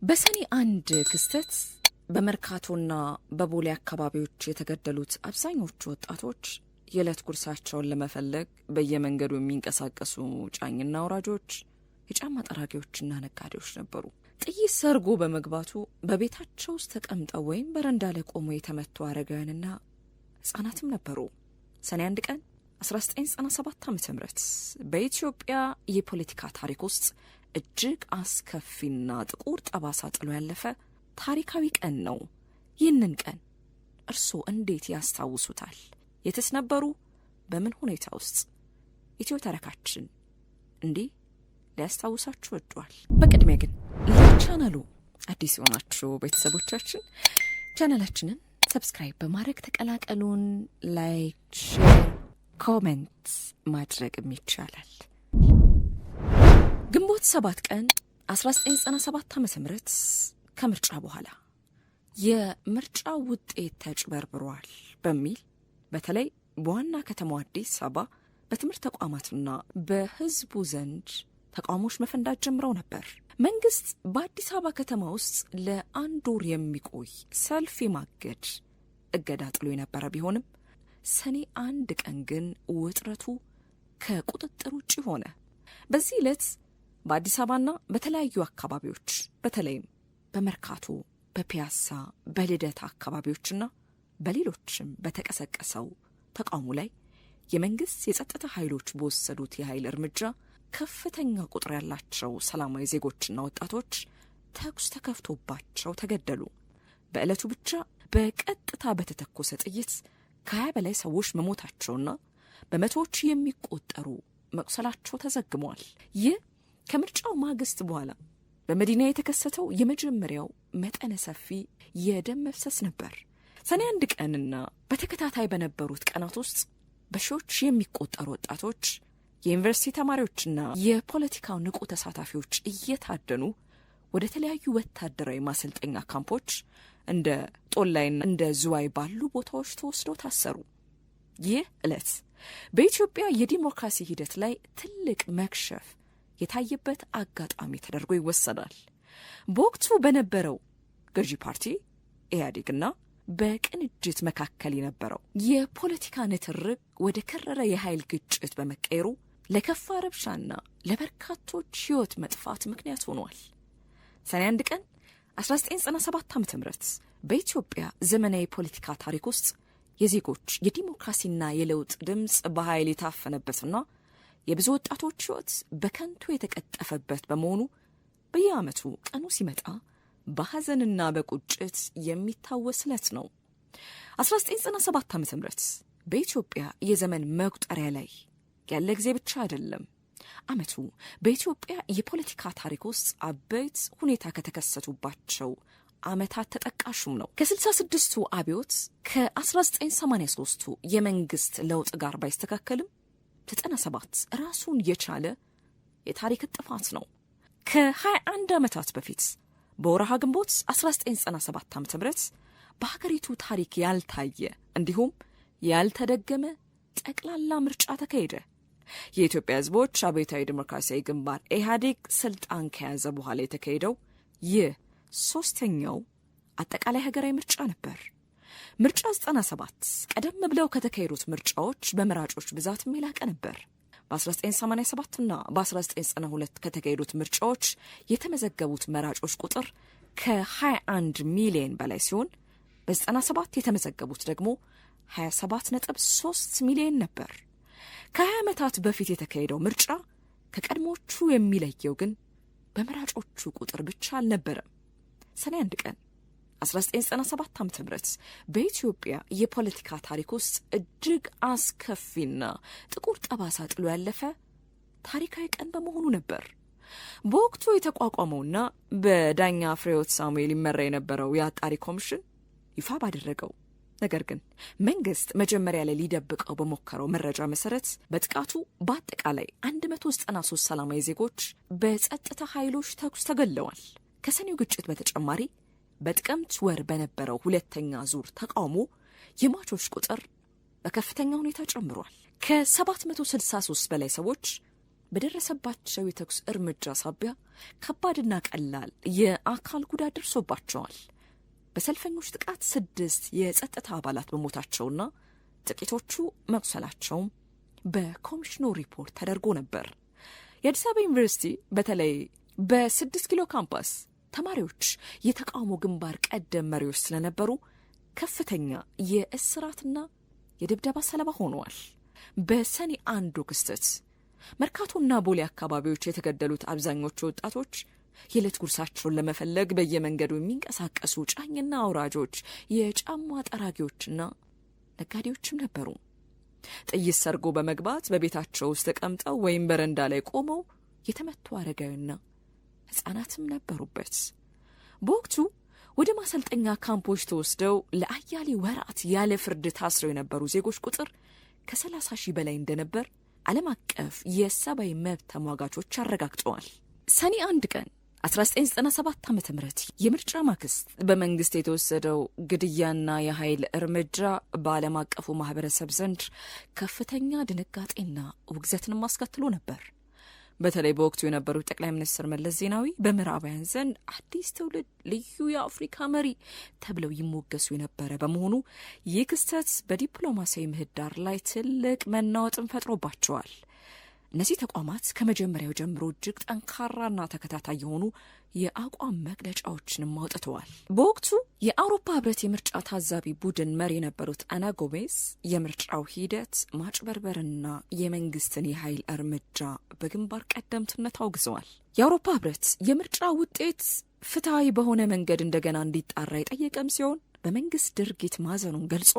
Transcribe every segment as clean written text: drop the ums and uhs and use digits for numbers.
በሰኔ አንድ ክስተት በመርካቶና በቦሌ አካባቢዎች የተገደሉት አብዛኞቹ ወጣቶች የዕለት ጉርሳቸውን ለመፈለግ በየመንገዱ የሚንቀሳቀሱ ጫኝና አውራጆች፣ የጫማ ጠራጊዎችና ነጋዴዎች ነበሩ። ጥይት ሰርጎ በመግባቱ በቤታቸው ውስጥ ተቀምጠው ወይም በረንዳ ላይ ቆመው የተመቱ አረጋውያንና ሕፃናትም ነበሩ። ሰኔ 1 ቀን 1997 ዓ.ም በኢትዮጵያ የፖለቲካ ታሪክ ውስጥ እጅግ አስከፊና ጥቁር ጠባሳ ጥሎ ያለፈ ታሪካዊ ቀን ነው። ይህንን ቀን እርስዎ እንዴት ያስታውሱታል? የትስ ነበሩ? በምን ሁኔታ ውስጥ? ኢትዮ ተረካችን እንዲህ ሊያስታውሳችሁ ወዷል። በቅድሚያ ግን ለቻናሉ አዲስ የሆናችሁ ቤተሰቦቻችን ቻናላችንን ሰብስክራይብ በማድረግ ተቀላቀሉን። ላይክ፣ ሼር፣ ኮሜንት ማድረግም ይቻላል። ግንቦት 7 ቀን 1997 ዓ.ም ከምርጫ በኋላ የምርጫ ውጤት ተጭበርብሯል በሚል በተለይ በዋና ከተማዋ አዲስ አበባ በትምህርት ተቋማትና በሕዝቡ ዘንድ ተቃውሞች መፈንዳት ጀምረው ነበር። መንግስት በአዲስ አበባ ከተማ ውስጥ ለአንድ ወር የሚቆይ ሰልፍ የማገድ እገዳ ጥሎ የነበረ ቢሆንም ሰኔ 1 ቀን ግን ውጥረቱ ከቁጥጥር ውጭ ሆነ። በዚህ ዕለት በአዲስ አበባና በተለያዩ አካባቢዎች በተለይም በመርካቶ፣ በፒያሳ፣ በልደታ አካባቢዎችና በሌሎችም በተቀሰቀሰው ተቃውሞ ላይ የመንግስት የጸጥታ ኃይሎች በወሰዱት የኃይል እርምጃ ከፍተኛ ቁጥር ያላቸው ሰላማዊ ዜጎችና ወጣቶች ተኩስ ተከፍቶባቸው ተገደሉ። በዕለቱ ብቻ በቀጥታ በተተኮሰ ጥይት ከ20 በላይ ሰዎች መሞታቸውና በመቶዎች የሚቆጠሩ መቁሰላቸው ተዘግመዋል። ይህ ከምርጫው ማግስት በኋላ በመዲና የተከሰተው የመጀመሪያው መጠነ ሰፊ የደም መፍሰስ ነበር። ሰኔ 1 ቀንና በተከታታይ በነበሩት ቀናት ውስጥ በሺዎች የሚቆጠሩ ወጣቶች፣ የዩኒቨርሲቲ ተማሪዎችና የፖለቲካው ንቁ ተሳታፊዎች እየታደኑ ወደ ተለያዩ ወታደራዊ ማሰልጠኛ ካምፖች እንደ ጦላይና እንደ ዝዋይ ባሉ ቦታዎች ተወስደው ታሰሩ። ይህ ዕለት በኢትዮጵያ የዲሞክራሲ ሂደት ላይ ትልቅ መክሸፍ የታየበት አጋጣሚ ተደርጎ ይወሰዳል። በወቅቱ በነበረው ገዢ ፓርቲ ኢህአዴግና በቅንጅት መካከል የነበረው የፖለቲካ ንትርክ ወደ ከረረ የኃይል ግጭት በመቀየሩ ለከፋ ረብሻና ለበርካቶች ሕይወት መጥፋት ምክንያት ሆኗል። ሰኔ 1 ቀን 1997 ዓ.ም በኢትዮጵያ ዘመናዊ ፖለቲካ ታሪክ ውስጥ የዜጎች የዲሞክራሲና የለውጥ ድምፅ በኃይል የታፈነበትና የብዙ ወጣቶች ሕይወት በከንቱ የተቀጠፈበት በመሆኑ በየዓመቱ ቀኑ ሲመጣ በሐዘንና በቁጭት የሚታወስ ዕለት ነው። 1997 ዓ.ም በኢትዮጵያ የዘመን መቁጠሪያ ላይ ያለ ጊዜ ብቻ አይደለም። ዓመቱ በኢትዮጵያ የፖለቲካ ታሪክ ውስጥ አበይት ሁኔታ ከተከሰቱባቸው ዓመታት ተጠቃሹም ነው። ከ66ቱ አብዮት ከ1983ቱ የመንግስት ለውጥ ጋር ባይስተካከልም 97 ራሱን የቻለ የታሪክ ጥፋት ነው። ከ21 ዓመታት በፊት በወርሃ ግንቦት 1997 ዓ.ም በሀገሪቱ ታሪክ ያልታየ እንዲሁም ያልተደገመ ጠቅላላ ምርጫ ተካሄደ። የኢትዮጵያ ሕዝቦች አብዮታዊ ዲሞክራሲያዊ ግንባር ኢህአዴግ ስልጣን ከያዘ በኋላ የተካሄደው ይህ 3ኛው አጠቃላይ ሀገራዊ ምርጫ ነበር። ምርጫ 97 ቀደም ብለው ከተካሄዱት ምርጫዎች በመራጮች ብዛትም የላቀ ነበር። በ1987 እና በ1992 ከተካሄዱት ምርጫዎች የተመዘገቡት መራጮች ቁጥር ከ21 ሚሊዮን በላይ ሲሆን በ97 የተመዘገቡት ደግሞ 27.3 ሚሊዮን ነበር። ከ20 ዓመታት በፊት የተካሄደው ምርጫ ከቀድሞቹ የሚለየው ግን በመራጮቹ ቁጥር ብቻ አልነበረም። ሰኔ 1 ቀን 1997 ዓ.ም በኢትዮጵያ የፖለቲካ ታሪክ ውስጥ እጅግ አስከፊና ጥቁር ጠባሳ ጥሎ ያለፈ ታሪካዊ ቀን በመሆኑ ነበር። በወቅቱ የተቋቋመውና በዳኛ ፍሬሕይወት ሳሙኤል ይመራ የነበረው የአጣሪ ኮሚሽን ይፋ ባደረገው ነገር ግን መንግስት መጀመሪያ ላይ ሊደብቀው በሞከረው መረጃ መሰረት በጥቃቱ በአጠቃላይ 193 ሰላማዊ ዜጎች በጸጥታ ኃይሎች ተኩስ ተገድለዋል። ከሰኔው ግጭት በተጨማሪ በጥቅምት ወር በነበረው ሁለተኛ ዙር ተቃውሞ የሟቾች ቁጥር በከፍተኛ ሁኔታ ጨምሯል። ከ763 በላይ ሰዎች በደረሰባቸው የተኩስ እርምጃ ሳቢያ ከባድና ቀላል የአካል ጉዳት ደርሶባቸዋል። በሰልፈኞች ጥቃት 6 የጸጥታ አባላት በሞታቸውና ጥቂቶቹ መቁሰላቸውም በኮሚሽኑ ሪፖርት ተደርጎ ነበር። የአዲስ አበባ ዩኒቨርሲቲ በተለይ በ6 ኪሎ ካምፓስ ተማሪዎች የተቃውሞ ግንባር ቀደም መሪዎች ስለነበሩ ከፍተኛ የእስራትና የድብደባ ሰለባ ሆነዋል። በሰኔ 1 ክስተት መርካቶና ቦሌ አካባቢዎች የተገደሉት አብዛኞቹ ወጣቶች የዕለት ጉርሳቸውን ለመፈለግ በየመንገዱ የሚንቀሳቀሱ ጫኝና አውራጆች፣ የጫማ ጠራጊዎችና ነጋዴዎችም ነበሩ። ጥይት ሰርጎ በመግባት በቤታቸው ውስጥ ተቀምጠው ወይም በረንዳ ላይ ቆመው የተመቱ አረጋዊና ሕፃናትም ነበሩበት። በወቅቱ ወደ ማሰልጠኛ ካምፖች ተወስደው ለአያሌ ወራት ያለ ፍርድ ታስረው የነበሩ ዜጎች ቁጥር ከ30 ሺህ በላይ እንደነበር ዓለም አቀፍ የሰብአዊ መብት ተሟጋቾች አረጋግጠዋል። ሰኔ 1 ቀን 1997 ዓ.ም የምርጫ ማግስት በመንግስት የተወሰደው ግድያና የኃይል እርምጃ በዓለም አቀፉ ማህበረሰብ ዘንድ ከፍተኛ ድንጋጤና ውግዘትን አስከትሎ ነበር። በተለይ በወቅቱ የነበሩት ጠቅላይ ሚኒስትር መለስ ዜናዊ በምዕራባውያን ዘንድ አዲስ ትውልድ ልዩ የአፍሪካ መሪ ተብለው ይሞገሱ የነበረ በመሆኑ ይህ ክስተት በዲፕሎማሲያዊ ምህዳር ላይ ትልቅ መናወጥን ፈጥሮባቸዋል። እነዚህ ተቋማት ከመጀመሪያው ጀምሮ እጅግ ጠንካራና ተከታታይ የሆኑ የአቋም መግለጫዎችንም አውጥተዋል። በወቅቱ የአውሮፓ ህብረት የምርጫ ታዛቢ ቡድን መሪ የነበሩት አና ጎሜዝ የምርጫው ሂደት ማጭበርበርና የመንግስትን የኃይል እርምጃ በግንባር ቀደምትነት አውግዘዋል። የአውሮፓ ህብረት የምርጫ ውጤት ፍትሐዊ በሆነ መንገድ እንደገና እንዲጣራ የጠየቀም ሲሆን በመንግስት ድርጊት ማዘኑን ገልጾ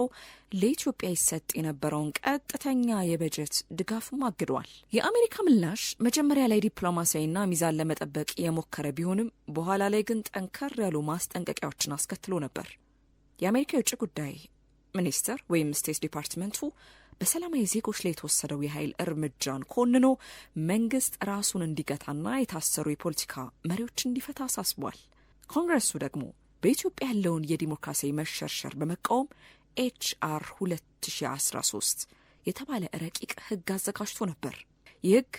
ለኢትዮጵያ ይሰጥ የነበረውን ቀጥተኛ የበጀት ድጋፍም አግዷል። የአሜሪካ ምላሽ መጀመሪያ ላይ ዲፕሎማሲያዊና ሚዛን ለመጠበቅ የሞከረ ቢሆንም በኋላ ላይ ግን ጠንከር ያሉ ማስጠንቀቂያዎችን አስከትሎ ነበር። የአሜሪካ የውጭ ጉዳይ ሚኒስትር ወይም ስቴት ዲፓርትመንቱ በሰላማዊ ዜጎች ላይ የተወሰደው የኃይል እርምጃን ኮንኖ መንግስት ራሱን እንዲገታና የታሰሩ የፖለቲካ መሪዎች እንዲፈታ አሳስቧል። ኮንግረሱ ደግሞ በኢትዮጵያ ያለውን የዲሞክራሲያዊ መሸርሸር በመቃወም HR 2013 የተባለ ረቂቅ ህግ አዘጋጅቶ ነበር። ይህ ህግ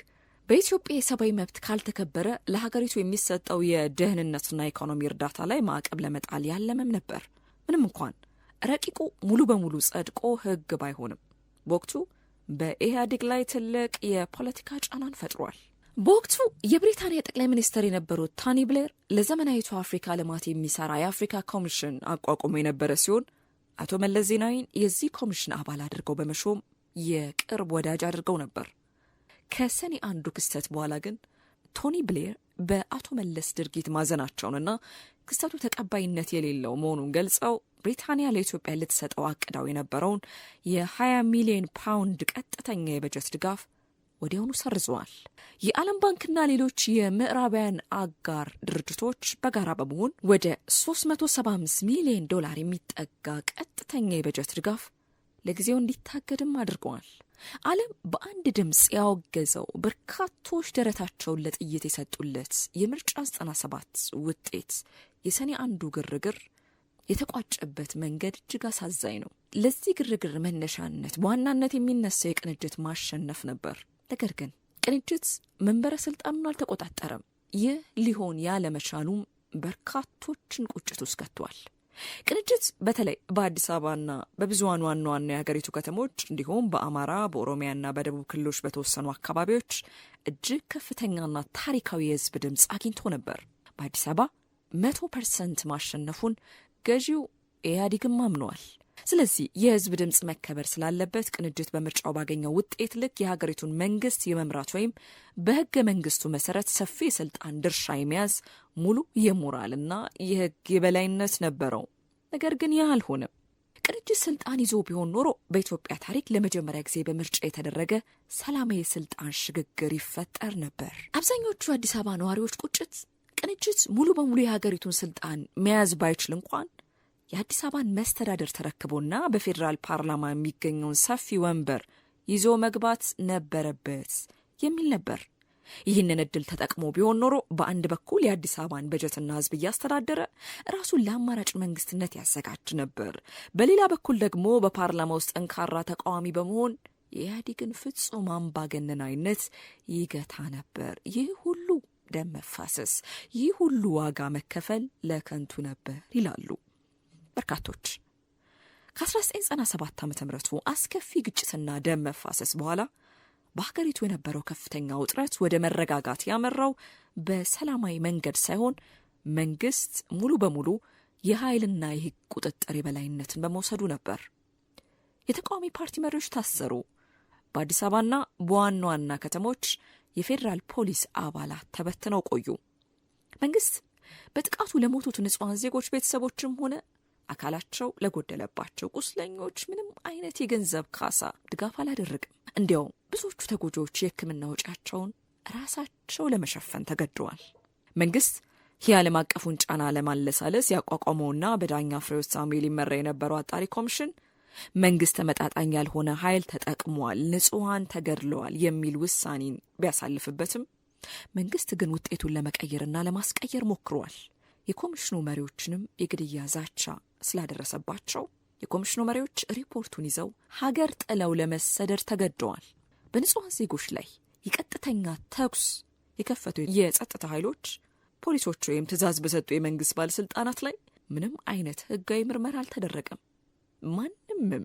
በኢትዮጵያ የሰብአዊ መብት ካልተከበረ ለሀገሪቱ የሚሰጠው የደህንነትና ኢኮኖሚ እርዳታ ላይ ማዕቀብ ለመጣል ያለመም ነበር። ምንም እንኳን ረቂቁ ሙሉ በሙሉ ጸድቆ ህግ ባይሆንም በወቅቱ በኢህአዴግ ላይ ትልቅ የፖለቲካ ጫናን ፈጥሯል። በወቅቱ የብሪታንያ ጠቅላይ ሚኒስትር የነበሩት ቶኒ ብሌር ለዘመናዊቱ አፍሪካ ልማት የሚሰራ የአፍሪካ ኮሚሽን አቋቁሞ የነበረ ሲሆን አቶ መለስ ዜናዊን የዚህ ኮሚሽን አባል አድርገው በመሾም የቅርብ ወዳጅ አድርገው ነበር። ከሰኔ 1 ክስተት በኋላ ግን ቶኒ ብሌር በአቶ መለስ ድርጊት ማዘናቸውንና ክስተቱ ተቀባይነት የሌለው መሆኑን ገልጸው ብሪታንያ ለኢትዮጵያ ልትሰጠው አቅዳው የነበረውን የ20 ሚሊዮን ፓውንድ ቀጥተኛ የበጀት ድጋፍ ወዲያውኑ ሰርዘዋል። የዓለም ባንክና ሌሎች የምዕራባውያን አጋር ድርጅቶች በጋራ በመሆን ወደ $375 ሚሊዮን የሚጠጋ ቀጥተኛ የበጀት ድጋፍ ለጊዜው እንዲታገድም አድርገዋል። ዓለም በአንድ ድምፅ ያወገዘው በርካቶች ደረታቸውን ለጥይት የሰጡለት የምርጫ 97 ውጤት የሰኔ 1 ግርግር የተቋጨበት መንገድ እጅግ አሳዛኝ ነው። ለዚህ ግርግር መነሻነት በዋናነት የሚነሳው የቅንጅት ማሸነፍ ነበር። ነገር ግን ቅንጅት መንበረ ስልጣኑን አልተቆጣጠረም። ይህ ሊሆን ያለመቻሉም በርካቶችን ቁጭት ውስጥ ከቷል። ቅንጅት በተለይ በአዲስ አበባና በብዙሃን ዋና ዋና የሀገሪቱ ከተሞች እንዲሁም በአማራ፣ በኦሮሚያና በደቡብ ክልሎች በተወሰኑ አካባቢዎች እጅግ ከፍተኛና ታሪካዊ የህዝብ ድምፅ አግኝቶ ነበር። በአዲስ አበባ 100% ማሸነፉን ገዢው ኢህአዴግም አምነዋል። ስለዚህ የህዝብ ድምፅ መከበር ስላለበት ቅንጅት በምርጫው ባገኘው ውጤት ልክ የሀገሪቱን መንግስት የመምራት ወይም በህገ መንግስቱ መሰረት ሰፊ የስልጣን ድርሻ የመያዝ ሙሉ የሞራልና የህግ የበላይነት ነበረው። ነገር ግን ይህ አልሆነም። ቅንጅት ስልጣን ይዞ ቢሆን ኖሮ በኢትዮጵያ ታሪክ ለመጀመሪያ ጊዜ በምርጫ የተደረገ ሰላማዊ የስልጣን ሽግግር ይፈጠር ነበር። አብዛኞቹ አዲስ አበባ ነዋሪዎች ቁጭት ቅንጅት ሙሉ በሙሉ የሀገሪቱን ስልጣን መያዝ ባይችል እንኳን የአዲስ አበባን መስተዳደር ተረክቦና በፌዴራል ፓርላማ የሚገኘውን ሰፊ ወንበር ይዞ መግባት ነበረበት የሚል ነበር። ይህንን እድል ተጠቅሞ ቢሆን ኖሮ በአንድ በኩል የአዲስ አበባን በጀትና ህዝብ እያስተዳደረ ራሱን ለአማራጭ መንግስትነት ያዘጋጅ ነበር። በሌላ በኩል ደግሞ በፓርላማ ውስጥ ጠንካራ ተቃዋሚ በመሆን የኢህአዴግን ፍጹም አምባገነናዊነት ይገታ ነበር። ይህ ሁሉ ደም መፋሰስ፣ ይህ ሁሉ ዋጋ መከፈል ለከንቱ ነበር ይላሉ በርካቶች። ከ1997 ዓ.ም አስከፊ ግጭትና ደም መፋሰስ በኋላ በሀገሪቱ የነበረው ከፍተኛ ውጥረት ወደ መረጋጋት ያመራው በሰላማዊ መንገድ ሳይሆን መንግስት ሙሉ በሙሉ የኃይልና የህግ ቁጥጥር የበላይነትን በመውሰዱ ነበር። የተቃዋሚ ፓርቲ መሪዎች ታሰሩ። በአዲስ አበባና በዋና ዋና ከተሞች የፌዴራል ፖሊስ አባላት ተበትነው ቆዩ። መንግስት በጥቃቱ ለሞቱት ንጹሐን ዜጎች ቤተሰቦችም ሆነ አካላቸው ለጎደለባቸው ቁስለኞች ምንም አይነት የገንዘብ ካሳ ድጋፍ አላደረግም። እንዲያው ብዙዎቹ ተጎጂዎች የሕክምና ወጪያቸውን ራሳቸው ለመሸፈን ተገደዋል። መንግስት የዓለም አቀፉን ጫና ለማለሳለስ ያቋቋመውና በዳኛ ፍሬሕይወት ሳሙኤል ይመራ የነበረው አጣሪ ኮሚሽን መንግስት ተመጣጣኝ ያልሆነ ኃይል ተጠቅሟል፣ ንጹሐን ተገድለዋል የሚል ውሳኔን ቢያሳልፍበትም መንግስት ግን ውጤቱን ለመቀየርና ለማስቀየር ሞክሯል። የኮሚሽኑ መሪዎችንም የግድያ ዛቻ ስላደረሰባቸው የኮሚሽኑ መሪዎች ሪፖርቱን ይዘው ሀገር ጥለው ለመሰደድ ተገደዋል። በንጹሐን ዜጎች ላይ የቀጥተኛ ተኩስ የከፈቱ የጸጥታ ኃይሎች ፖሊሶች ወይም ትዕዛዝ በሰጡ የመንግስት ባለስልጣናት ላይ ምንም አይነት ህጋዊ ምርመራ አልተደረገም። ማንምም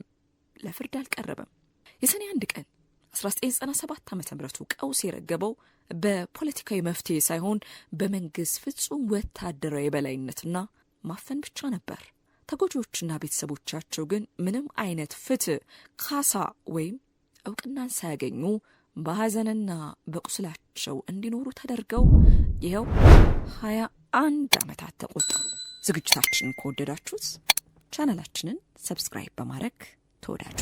ለፍርድ አልቀረበም። የሰኔ 1 ቀን 1997 ዓ.ም ቀውስ የረገበው በፖለቲካዊ መፍትሄ ሳይሆን በመንግስት ፍጹም ወታደራዊ የበላይነትና ማፈን ብቻ ነበር። ተጎጂዎችና ቤተሰቦቻቸው ግን ምንም አይነት ፍትህ፣ ካሳ ወይም እውቅናን ሳያገኙ በሐዘንና በቁስላቸው እንዲኖሩ ተደርገው ይኸው 21 ዓመታት ተቆጠሩ። ዝግጅታችንን ከወደዳችሁት ቻናላችንን ሰብስክራይብ በማድረግ ተወዳጁ።